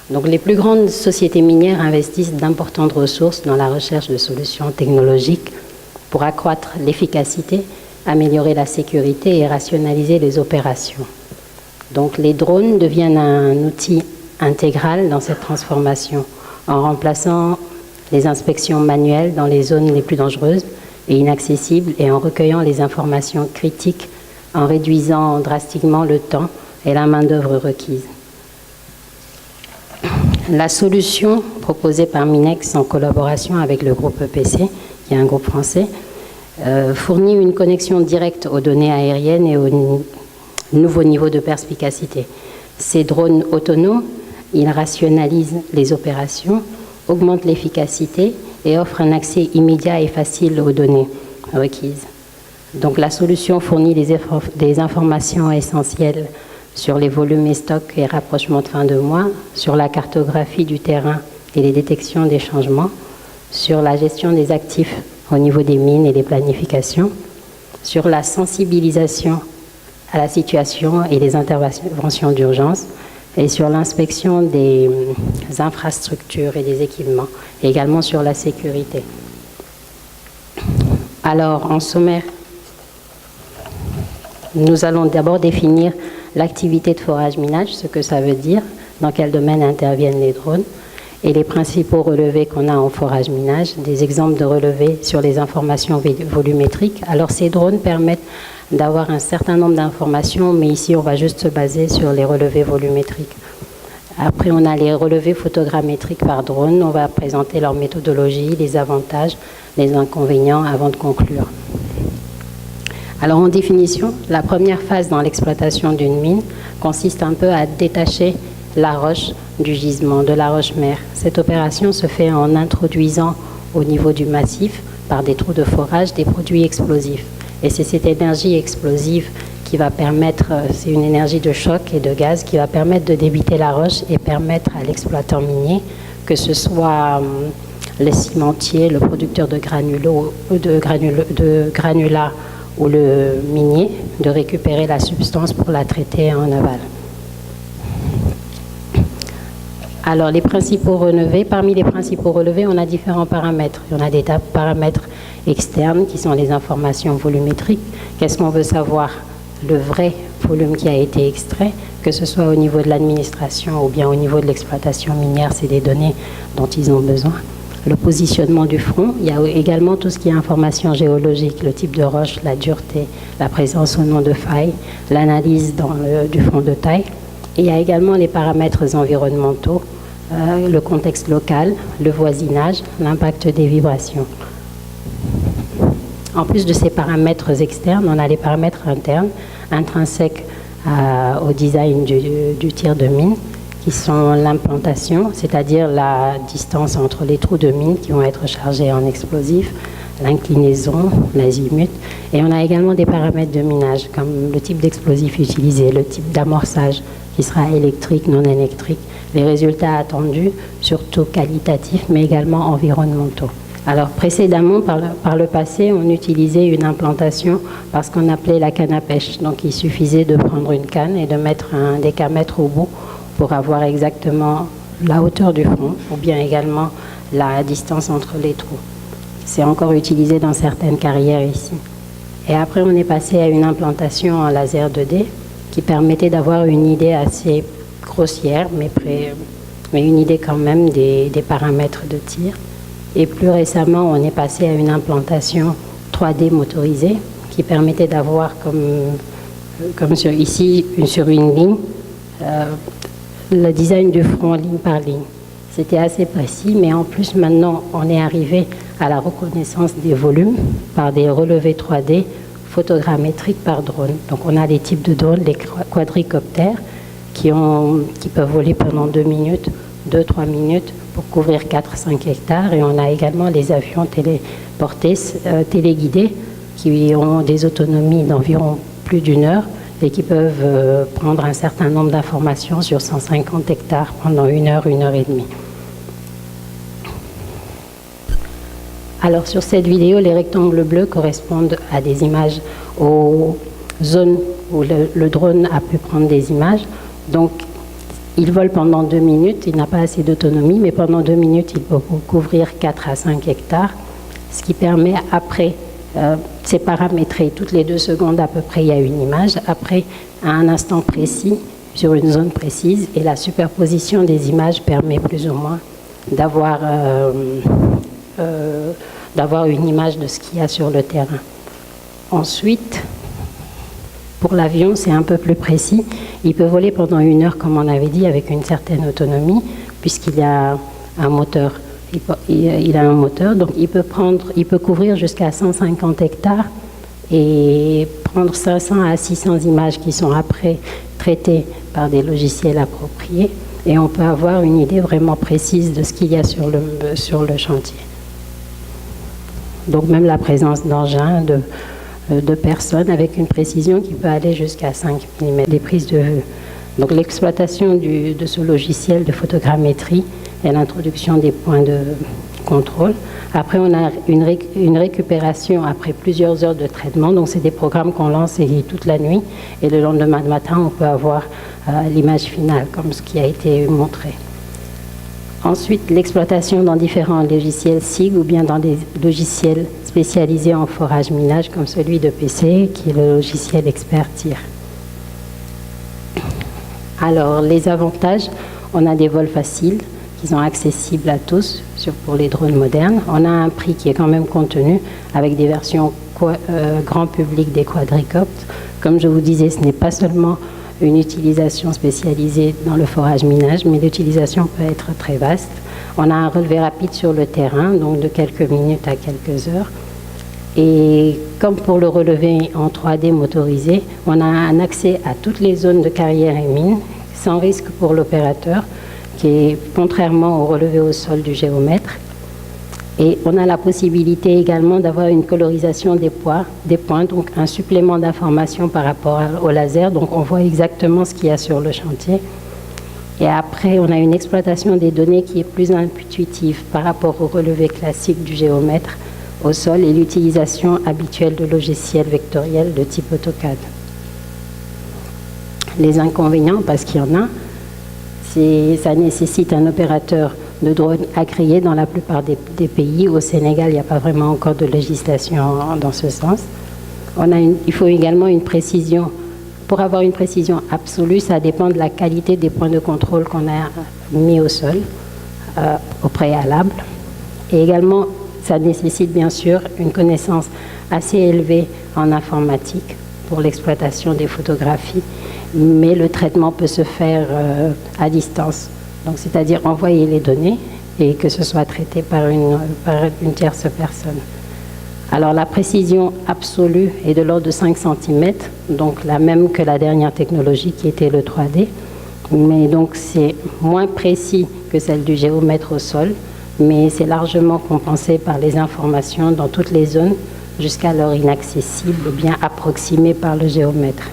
Donc les plus grandes sociétés minières investissent d'importantes ressources dans la recherche de solutions technologiques pour accroître l'efficacité, améliorer la sécurité et rationaliser les opérations. Donc les drones deviennent un outil intégral dans cette transformation en remplaçant les inspections manuelles dans les zones les plus dangereuses et inaccessibles et en recueillant les informations critiques en réduisant drastiquement le temps et la main-d'œuvre requise. La solution proposée par Minex en collaboration avec le groupe EPC, qui est un groupe français, fournit une connexion directe aux données aériennes et au nouveau niveau de perspicacité. Ces drones autonomes, ils rationalisent les opérations, augmentent l'efficacité et offrent un accès immédiat et facile aux données requises. Donc la solution fournit des informations essentielles sur les volumes et stocks et rapprochements de fin de mois, sur la cartographie du terrain et les détections des changements, sur la gestion des actifs au niveau des mines et des planifications, sur la sensibilisation à la situation et les interventions d'urgence, et sur l'inspection des infrastructures et des équipements, et également sur la sécurité. Alors, en sommaire, nous allons d'abord définir l'activité de forage-minage, ce que ça veut dire, dans quel domaine interviennent les drones, et les principaux relevés qu'on a en forage-minage, des exemples de relevés sur les informations volumétriques. Alors ces drones permettent d'avoir un certain nombre d'informations, mais ici on va juste se baser sur les relevés volumétriques. Après on a les relevés photogrammétriques par drone, on va présenter leur méthodologie, les avantages, les inconvénients avant de conclure. Alors en définition, la première phase dans l'exploitation d'une mine consiste un peu à détacher la roche du gisement, de la roche-mère. Cette opération se fait en introduisant au niveau du massif, par des trous de forage, des produits explosifs. Et c'est cette énergie explosive qui va permettre, c'est une énergie de choc et de gaz qui va permettre de débiter la roche et permettre à l'exploitant minier, que ce soit le cimentier, le producteur de granulats ou le minier, de récupérer la substance pour la traiter en aval. Alors, les principaux relevés, parmi les principaux relevés, on a différents paramètres. On a des paramètres externes qui sont les informations volumétriques. Qu'est-ce qu'on veut savoir? Le vrai volume qui a été extrait, que ce soit au niveau de l'administration ou bien au niveau de l'exploitation minière, c'est des données dont ils ont besoin. Le positionnement du front, il y a également tout ce qui est information géologique, le type de roche, la dureté, la présence ou non de failles, l'analyse du front de taille. Et il y a également les paramètres environnementaux, le contexte local, le voisinage, l'impact des vibrations. En plus de ces paramètres externes, on a les paramètres internes, intrinsèques au design du tir de mine, qui sont l'implantation, c'est-à-dire la distance entre les trous de mine qui vont être chargés en explosifs, l'inclinaison, l'azimut. Et on a également des paramètres de minage, comme le type d'explosif utilisé, le type d'amorçage, qui sera électrique, non électrique, les résultats attendus, surtout qualitatifs, mais également environnementaux. Alors précédemment, par le passé, on utilisait une implantation parce qu'on appelait la canne à pêche. Donc il suffisait de prendre une canne et de mettre un décamètre au bout pour avoir exactement la hauteur du front, ou bien également la distance entre les trous. C'est encore utilisé dans certaines carrières ici. Et après, on est passé à une implantation en laser 2D qui permettait d'avoir une idée assez grossière, mais une idée quand même des paramètres de tir. Et plus récemment, on est passé à une implantation 3D motorisée qui permettait d'avoir, comme ici, sur une ligne, le design du front ligne par ligne. C'était assez précis, mais en plus, maintenant, on est arrivé à la reconnaissance des volumes par des relevés 3D photogrammétriques par drone. Donc, on a des types de drones, les quadricoptères, qui peuvent voler pendant 2 minutes, 2-3 minutes, pour couvrir 4-5 hectares. Et on a également les avions téléportés, téléguidés, qui ont des autonomies d'environ plus d'1 heure et qui peuvent prendre un certain nombre d'informations sur 150 hectares pendant 1 heure, 1 heure et demie. Alors sur cette vidéo, les rectangles bleus correspondent à des images aux zones où le drone a pu prendre des images. Donc Il vole pendant 2 minutes, il n'a pas assez d'autonomie, mais pendant 2 minutes, il peut couvrir 4 à 5 hectares, ce qui permet après, c'est paramétré, toutes les 2 secondes à peu près, il y a une image, après, à un instant précis, sur une zone précise, et la superposition des images permet plus ou moins d'avoir une image de ce qu'il y a sur le terrain. Ensuite, pour l'avion, c'est un peu plus précis. Il peut voler pendant 1 heure, comme on avait dit, avec une certaine autonomie, puisqu'il y a un moteur. Il a un moteur, donc il peut couvrir jusqu'à 150 hectares et prendre 500 à 600 images qui sont après traitées par des logiciels appropriés. Et on peut avoir une idée vraiment précise de ce qu'il y a sur le chantier. Donc même la présence d'engins, de personnes avec une précision qui peut aller jusqu'à 5 mm des prises de vue. Donc l'exploitation de ce logiciel de photogrammétrie et l'introduction des points de contrôle. Après, on a une récupération après plusieurs heures de traitement. Donc c'est des programmes qu'on lance toute la nuit et le lendemain matin, on peut avoir l'image finale comme ce qui a été montré. Ensuite, l'exploitation dans différents logiciels SIG ou bien dans des logiciels spécialisés en forage-minage comme celui de PC, qui est le logiciel Expert-TIR. Alors, les avantages, on a des vols faciles qui sont accessibles à tous pour les drones modernes. On a un prix qui est quand même contenu avec des versions grand public des quadricoptres. Comme je vous disais, ce n'est pas seulement une utilisation spécialisée dans le forage-minage, mais l'utilisation peut être très vaste. On a un relevé rapide sur le terrain, donc de quelques minutes à quelques heures. Et comme pour le relevé en 3D motorisé, on a un accès à toutes les zones de carrière et mines, sans risque pour l'opérateur, qui est contrairement au relevé au sol du géomètre. Et on a la possibilité également d'avoir une colorisation des points, donc un supplément d'information par rapport au laser. Donc on voit exactement ce qu'il y a sur le chantier. Et après, on a une exploitation des données qui est plus intuitive par rapport au relevé classique du géomètre au sol et l'utilisation habituelle de logiciels vectoriels de type AutoCAD. Les inconvénients, parce qu'il y en a, ça nécessite un opérateur de drone agréé dans la plupart des pays. Au Sénégal, il n'y a pas vraiment encore de législation dans ce sens. Il faut également une précision. Pour avoir une précision absolue, ça dépend de la qualité des points de contrôle qu'on a mis au sol au préalable. Et également, ça nécessite bien sûr une connaissance assez élevée en informatique pour l'exploitation des photographies, mais le traitement peut se faire à distance. Donc, c'est-à-dire envoyer les données et que ce soit traité par une tierce personne. Alors, la précision absolue est de l'ordre de 5 cm, donc la même que la dernière technologie qui était le 3D. Mais donc, c'est moins précis que celle du géomètre au sol, mais c'est largement compensé par les informations dans toutes les zones, jusqu'alors inaccessibles ou bien approximées par le géomètre.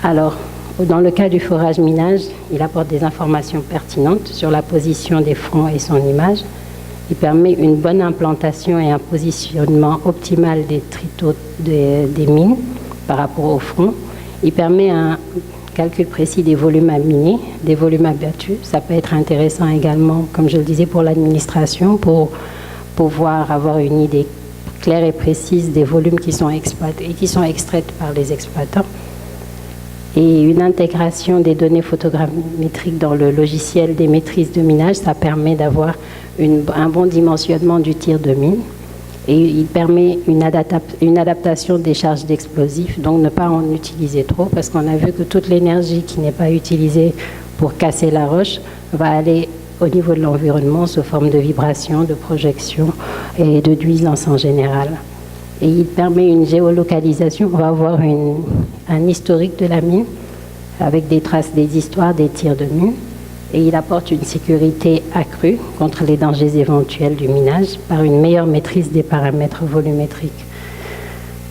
Alors, dans le cas du forage-minage, il apporte des informations pertinentes sur la position des fronts et son image. Il permet une bonne implantation et un positionnement optimal des tritaux des mines par rapport au front. Il permet un calcul précis des volumes à miner, des volumes abattus. Ça peut être intéressant également, comme je le disais, pour l'administration, pour pouvoir avoir une idée claire et précise des volumes qui sont exploités et qui sont extraites par les exploitants. Et une intégration des données photogrammétriques dans le logiciel des maîtrises de minage, ça permet d'avoir un bon dimensionnement du tir de mine. Et il permet une adaptation des charges d'explosifs, donc ne pas en utiliser trop, parce qu'on a vu que toute l'énergie qui n'est pas utilisée pour casser la roche va aller au niveau de l'environnement sous forme de vibrations, de projections et de nuisances en général. Et il permet une géolocalisation. On va avoir un historique de la mine avec des traces des histoires des tirs de mine. Et il apporte une sécurité accrue contre les dangers éventuels du minage par une meilleure maîtrise des paramètres volumétriques.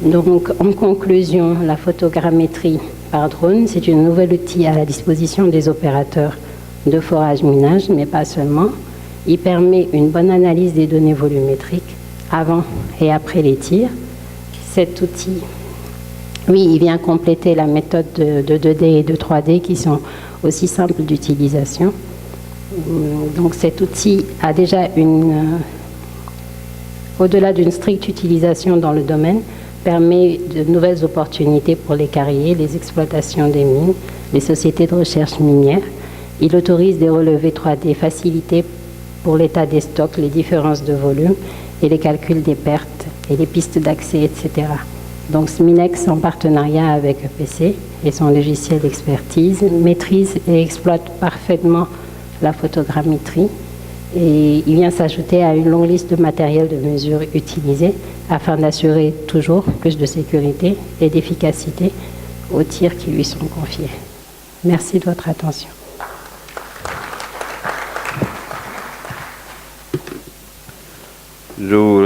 Donc, en conclusion, la photogrammétrie par drone, c'est un nouvel outil à la disposition des opérateurs de forage-minage, mais pas seulement. Il permet une bonne analyse des données volumétriques avant et après les tirs. Cet outil, oui, il vient compléter la méthode de 2D et de 3D qui sont aussi simple d'utilisation. Donc cet outil a déjà au-delà d'une stricte utilisation dans le domaine, permet de nouvelles opportunités pour les carriers, les exploitations des mines, les sociétés de recherche minière. Il autorise des relevés 3D facilités pour l'état des stocks, les différences de volume et les calculs des pertes et les pistes d'accès, etc. Donc Sminex, en partenariat avec EPC et son logiciel d'expertise, maîtrise et exploite parfaitement la photogrammétrie. Et il vient s'ajouter à une longue liste de matériel de mesure utilisés afin d'assurer toujours plus de sécurité et d'efficacité aux tirs qui lui sont confiés. Merci de votre attention.